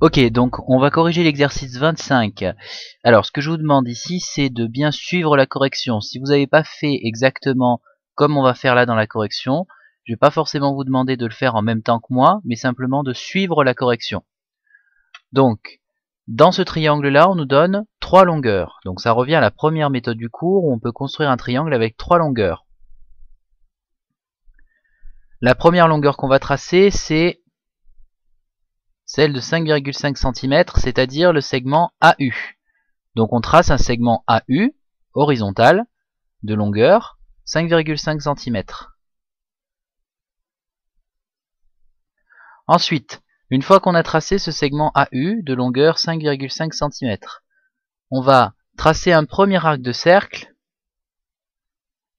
Ok, donc on va corriger l'exercice 25. Alors ce que je vous demande ici, c'est de bien suivre la correction. Si vous n'avez pas fait exactement comme on va faire là dans la correction, je ne vais pas forcément vous demander de le faire en même temps que moi, mais simplement de suivre la correction. Donc, dans ce triangle-là, on nous donne 3 longueurs. Donc ça revient à la première méthode du cours où on peut construire un triangle avec 3 longueurs. La première longueur qu'on va tracer, c'est celle de 5,5 cm, c'est-à-dire le segment AU. Donc on trace un segment AU, horizontal, de longueur 5,5 cm. Ensuite, une fois qu'on a tracé ce segment AU de longueur 5,5 cm, on va tracer un premier arc de cercle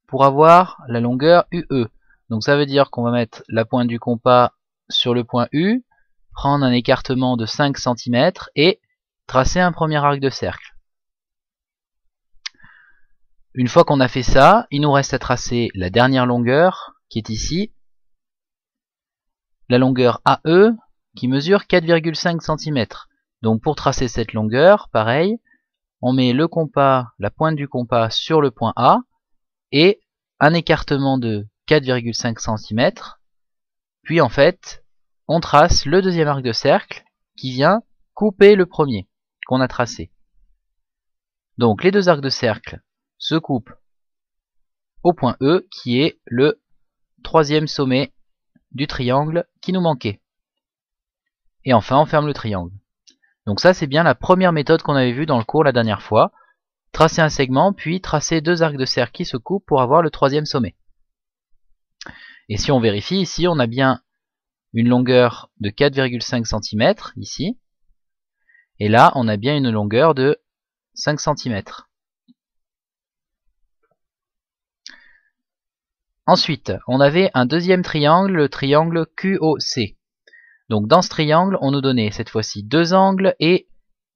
pour avoir la longueur UE. Donc ça veut dire qu'on va mettre la pointe du compas sur le point U, prendre un écartement de 5 cm et tracer un premier arc de cercle. Une fois qu'on a fait ça, il nous reste à tracer la dernière longueur qui est ici, la longueur AE qui mesure 4,5 cm. Donc pour tracer cette longueur, pareil, on met le compas, la pointe du compas sur le point A et un écartement de 4,5 cm. Puis en fait, on trace le deuxième arc de cercle qui vient couper le premier qu'on a tracé. Donc les deux arcs de cercle se coupent au point E qui est le troisième sommet du triangle qui nous manquait. Et enfin on ferme le triangle. Donc ça c'est bien la première méthode qu'on avait vue dans le cours la dernière fois. Tracer un segment puis tracer deux arcs de cercle qui se coupent pour avoir le troisième sommet. Et si on vérifie ici, on a bien une longueur de 4,5 cm ici. Et là on a bien une longueur de 5 cm. Ensuite, on avait un deuxième triangle, le triangle QOC. Donc dans ce triangle, on nous donnait cette fois-ci deux angles et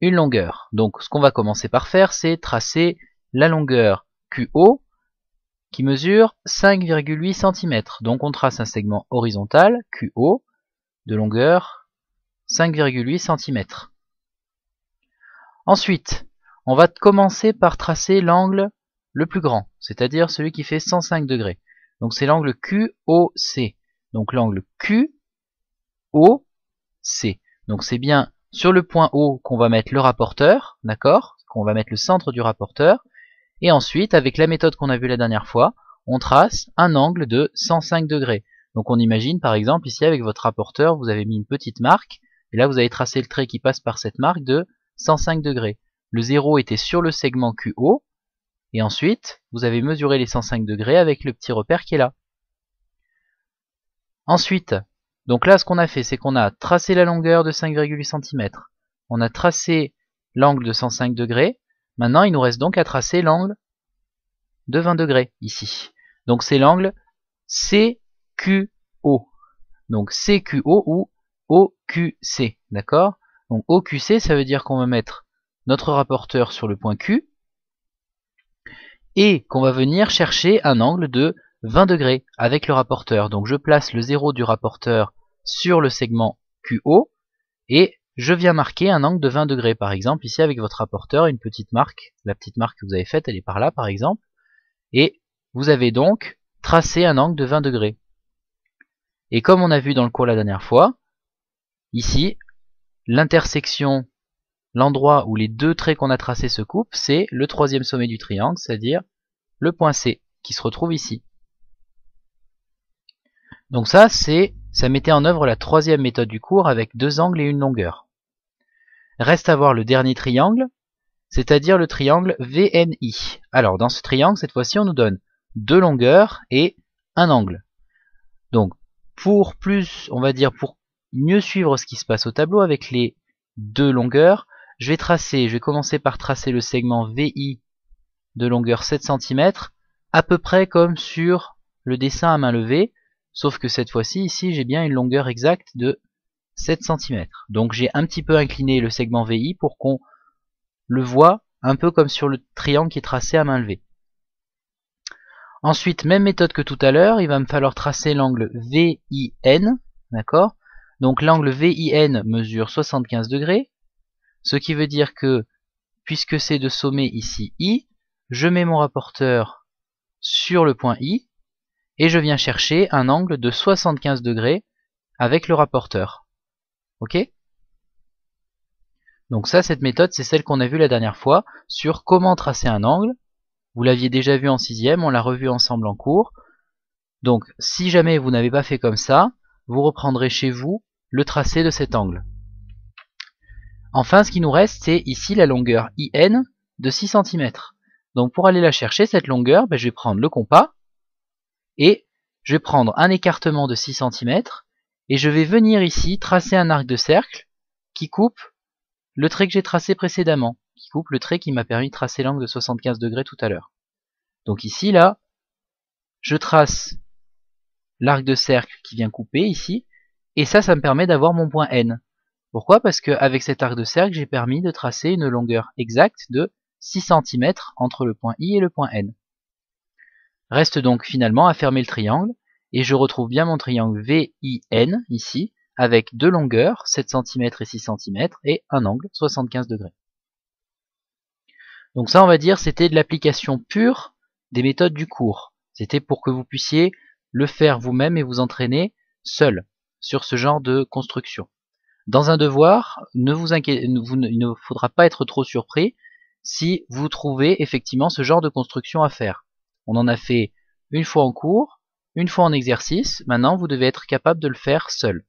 une longueur. Donc ce qu'on va commencer par faire, c'est tracer la longueur QO qui mesure 5,8 cm. Donc on trace un segment horizontal QO de longueur 5,8 cm. Ensuite, on va commencer par tracer l'angle le plus grand, c'est-à-dire celui qui fait 105 degrés. Donc c'est l'angle QOC. Donc l'angle QOC. Donc c'est bien sur le point O qu'on va mettre le rapporteur, d'accord, qu'on va mettre le centre du rapporteur. Et ensuite, avec la méthode qu'on a vue la dernière fois, on trace un angle de 105 degrés. Donc on imagine par exemple ici avec votre rapporteur, vous avez mis une petite marque, et là vous avez tracé le trait qui passe par cette marque de 105 degrés. Le 0 était sur le segment QO, et ensuite vous avez mesuré les 105 degrés avec le petit repère qui est là. Ensuite, donc là ce qu'on a fait, c'est qu'on a tracé la longueur de 5,8 cm, on a tracé l'angle de 105 degrés, maintenant il nous reste donc à tracer l'angle de 20 degrés ici. Donc c'est l'angle CQO. Donc CQO ou OQC, d'accord? Donc OQC, ça veut dire qu'on va mettre notre rapporteur sur le point Q et qu'on va venir chercher un angle de 20 degrés avec le rapporteur. Donc je place le 0 du rapporteur sur le segment QO et je viens marquer un angle de 20 degrés. Par exemple, ici avec votre rapporteur, une petite marque, la petite marque que vous avez faite, elle est par là par exemple. Et vous avez donc tracé un angle de 20 degrés. Et comme on a vu dans le cours la dernière fois, ici, l'intersection, l'endroit où les deux traits qu'on a tracés se coupent, c'est le troisième sommet du triangle, c'est-à-dire le point C, qui se retrouve ici. Donc ça mettait en œuvre la troisième méthode du cours avec deux angles et une longueur. Reste à voir le dernier triangle, c'est-à-dire le triangle VNI. Alors dans ce triangle, cette fois-ci, on nous donne deux longueurs et un angle. Donc pour mieux suivre ce qui se passe au tableau avec les deux longueurs, je vais commencer par tracer le segment VI de longueur 7 cm, à peu près comme sur le dessin à main levée, sauf que cette fois-ci, ici, j'ai bien une longueur exacte de 7 cm. Donc j'ai un petit peu incliné le segment VI pour qu'on le voit un peu comme sur le triangle qui est tracé à main levée. Ensuite, même méthode que tout à l'heure, il va me falloir tracer l'angle VIN, d'accord? Donc l'angle VIN mesure 75 degrés, ce qui veut dire que, puisque c'est de sommet ici I, je mets mon rapporteur sur le point I, et je viens chercher un angle de 75 degrés avec le rapporteur. Ok? Donc ça, cette méthode, c'est celle qu'on a vue la dernière fois sur comment tracer un angle. Vous l'aviez déjà vu en 6e, on l'a revu ensemble en cours. Donc si jamais vous n'avez pas fait comme ça, vous reprendrez chez vous le tracé de cet angle. Enfin, ce qui nous reste, c'est ici la longueur IN de 6 cm. Donc pour aller la chercher, cette longueur, je vais prendre le compas, et je vais prendre un écartement de 6 cm, et je vais venir ici tracer un arc de cercle qui coupe le trait que j'ai tracé précédemment, qui coupe le trait qui m'a permis de tracer l'angle de 75 degrés tout à l'heure. Donc ici, là, je trace l'arc de cercle qui vient couper ici, et ça me permet d'avoir mon point N. Pourquoi? Parce qu'avec cet arc de cercle, j'ai permis de tracer une longueur exacte de 6 cm entre le point I et le point N. Reste donc finalement à fermer le triangle, et je retrouve bien mon triangle VIN ici, avec deux longueurs, 7 cm et 6 cm, et un angle, 75 degrés. Donc ça, on va dire, c'était de l'application pure des méthodes du cours. C'était pour que vous puissiez le faire vous-même et vous entraîner seul sur ce genre de construction. Dans un devoir, il ne faudra pas être trop surpris si vous trouvez effectivement ce genre de construction à faire. On en a fait une fois en cours, une fois en exercice, maintenant vous devez être capable de le faire seul.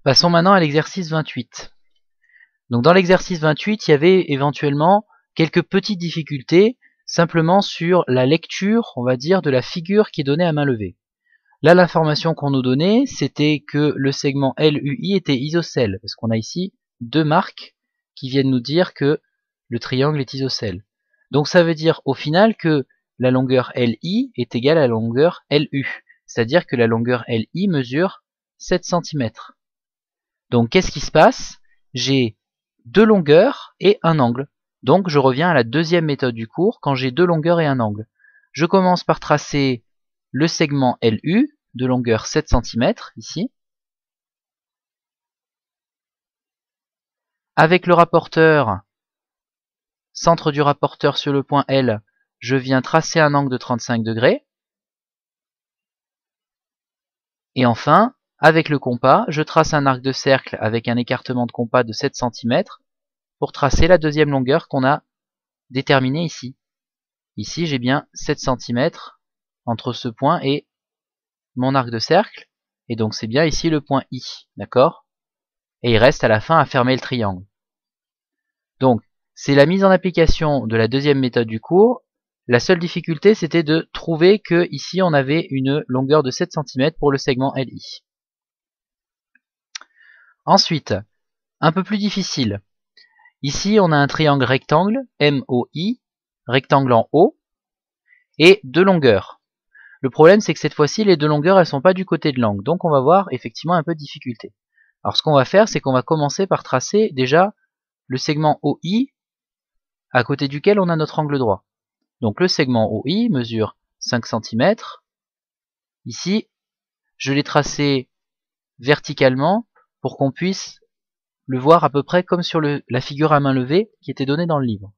Passons maintenant à l'exercice 28. Donc dans l'exercice 28, il y avait éventuellement quelques petites difficultés simplement sur la lecture, on va dire, de la figure qui est donnée à main levée. Là, l'information qu'on nous donnait, c'était que le segment LUI était isocèle, parce qu'on a ici deux marques qui viennent nous dire que le triangle est isocèle. Donc ça veut dire au final que la longueur LI est égale à la longueur LU, c'est-à-dire que la longueur LI mesure 7 cm. Donc qu'est-ce qui se passe? J'ai deux longueurs et un angle. Donc je reviens à la deuxième méthode du cours quand j'ai deux longueurs et un angle. Je commence par tracer le segment LU de longueur 7 cm ici. Avec le rapporteur, centre du rapporteur sur le point L, je viens tracer un angle de 35 degrés. Et enfin, avec le compas, je trace un arc de cercle avec un écartement de compas de 7 cm pour tracer la deuxième longueur qu'on a déterminée ici. Ici, j'ai bien 7 cm entre ce point et mon arc de cercle, et donc c'est bien ici le point I, d'accord? Et il reste à la fin à fermer le triangle. Donc, c'est la mise en application de la deuxième méthode du cours. La seule difficulté, c'était de trouver que ici on avait une longueur de 7 cm pour le segment LI. Ensuite, un peu plus difficile. Ici, on a un triangle rectangle, MOI, rectangle en haut, et deux longueurs. Le problème, c'est que cette fois-ci, les deux longueurs, elles sont pas du côté de l'angle. Donc, on va voir effectivement un peu de difficulté. Alors, ce qu'on va faire, c'est qu'on va commencer par tracer déjà le segment OI à côté duquel on a notre angle droit. Donc, le segment OI mesure 5 cm. Ici, je l'ai tracé verticalement pour qu'on puisse le voir à peu près comme sur la figure à main levée qui était donnée dans le livre.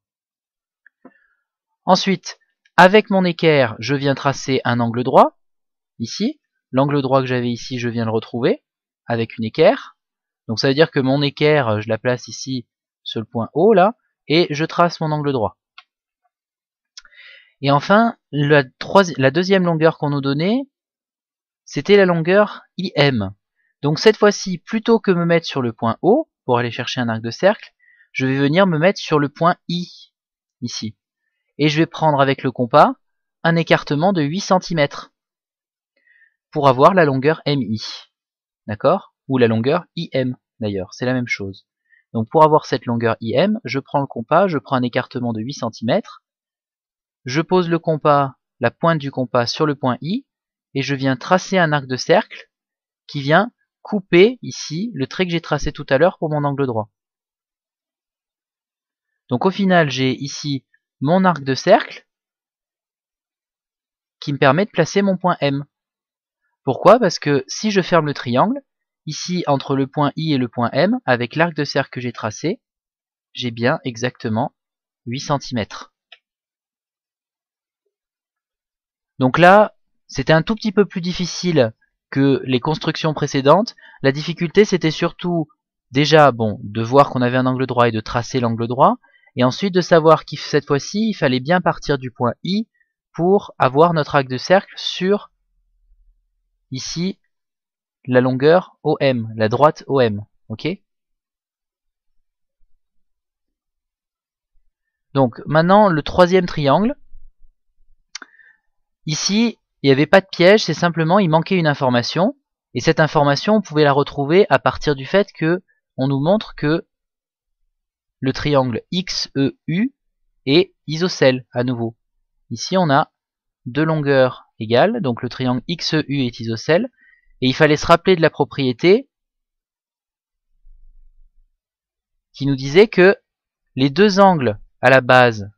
Ensuite, avec mon équerre, je viens tracer un angle droit, ici. L'angle droit que j'avais ici, je viens le retrouver avec une équerre. Donc ça veut dire que mon équerre, je la place ici sur le point O, là, et je trace mon angle droit. Et enfin, la deuxième longueur qu'on nous donnait, c'était la longueur IM. Donc cette fois-ci, plutôt que me mettre sur le point O, pour aller chercher un arc de cercle, je vais venir me mettre sur le point I, ici. Et je vais prendre avec le compas un écartement de 8 cm pour avoir la longueur MI. D'accord? Ou la longueur IM d'ailleurs, c'est la même chose. Donc pour avoir cette longueur IM, je prends le compas, je prends un écartement de 8 cm, je pose le compas, la pointe du compas sur le point I, et je viens tracer un arc de cercle qui vient couper ici le trait que j'ai tracé tout à l'heure pour mon angle droit. Donc au final, j'ai ici mon arc de cercle qui me permet de placer mon point M. Pourquoi? Parce que si je ferme le triangle, ici entre le point I et le point M, avec l'arc de cercle que j'ai tracé, j'ai bien exactement 8 cm. Donc là, c'était un tout petit peu plus difficile que les constructions précédentes. La difficulté, c'était surtout déjà de voir qu'on avait un angle droit et de tracer l'angle droit, et ensuite de savoir que cette fois-ci, il fallait bien partir du point I pour avoir notre arc de cercle sur, ici, la longueur OM, la droite OM. Ok? Donc maintenant, le troisième triangle. Ici, il n'y avait pas de piège, c'est simplement il manquait une information, et cette information, on pouvait la retrouver à partir du fait que on nous montre que le triangle XEU est isocèle à nouveau. Ici, on a deux longueurs égales, donc le triangle XEU est isocèle, et il fallait se rappeler de la propriété qui nous disait que les deux angles à la base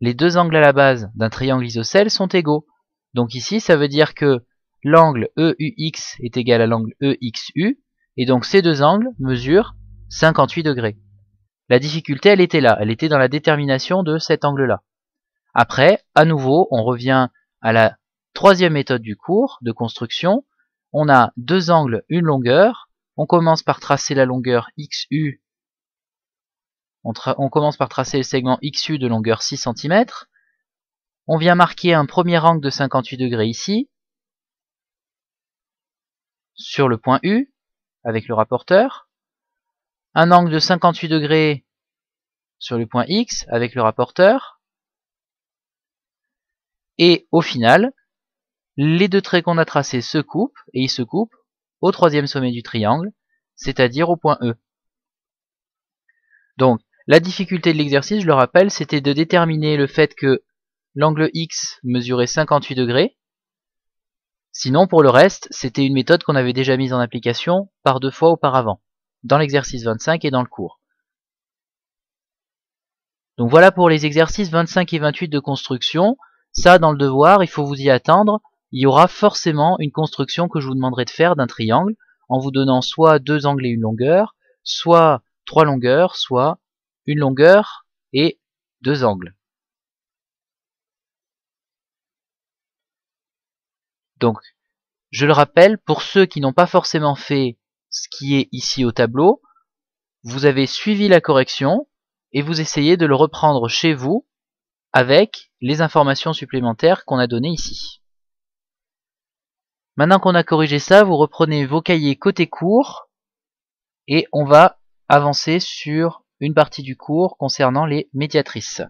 d'un triangle isocèle sont égaux. Donc ici, ça veut dire que l'angle EUX est égal à l'angle EXU, et donc ces deux angles mesurent 58 degrés. La difficulté, elle était là, elle était dans la détermination de cet angle-là. Après, à nouveau, on revient à la troisième méthode du cours de construction. On a deux angles, une longueur. On commence par tracer la longueur XU. On commence par tracer le segment XU de longueur 6 cm. On vient marquer un premier angle de 58 degrés ici, sur le point U, avec le rapporteur. Un angle de 58 degrés sur le point X, avec le rapporteur. Et au final, les deux traits qu'on a tracés se coupent, et ils se coupent au troisième sommet du triangle, c'est-à-dire au point E. Donc, la difficulté de l'exercice, je le rappelle, c'était de déterminer le fait que l'angle X mesurait 58 degrés. Sinon, pour le reste, c'était une méthode qu'on avait déjà mise en application par 2 fois auparavant, dans l'exercice 25 et dans le cours. Donc voilà pour les exercices 25 et 28 de construction. Ça, dans le devoir, il faut vous y attendre. Il y aura forcément une construction que je vous demanderai de faire d'un triangle, en vous donnant soit deux angles et une longueur, soit trois longueurs, soit une longueur et deux angles. Donc, je le rappelle, pour ceux qui n'ont pas forcément fait ce qui est ici au tableau, vous avez suivi la correction et vous essayez de le reprendre chez vous avec les informations supplémentaires qu'on a données ici. Maintenant qu'on a corrigé ça, vous reprenez vos cahiers côté cours et on va avancer sur une partie du cours concernant les médiatrices.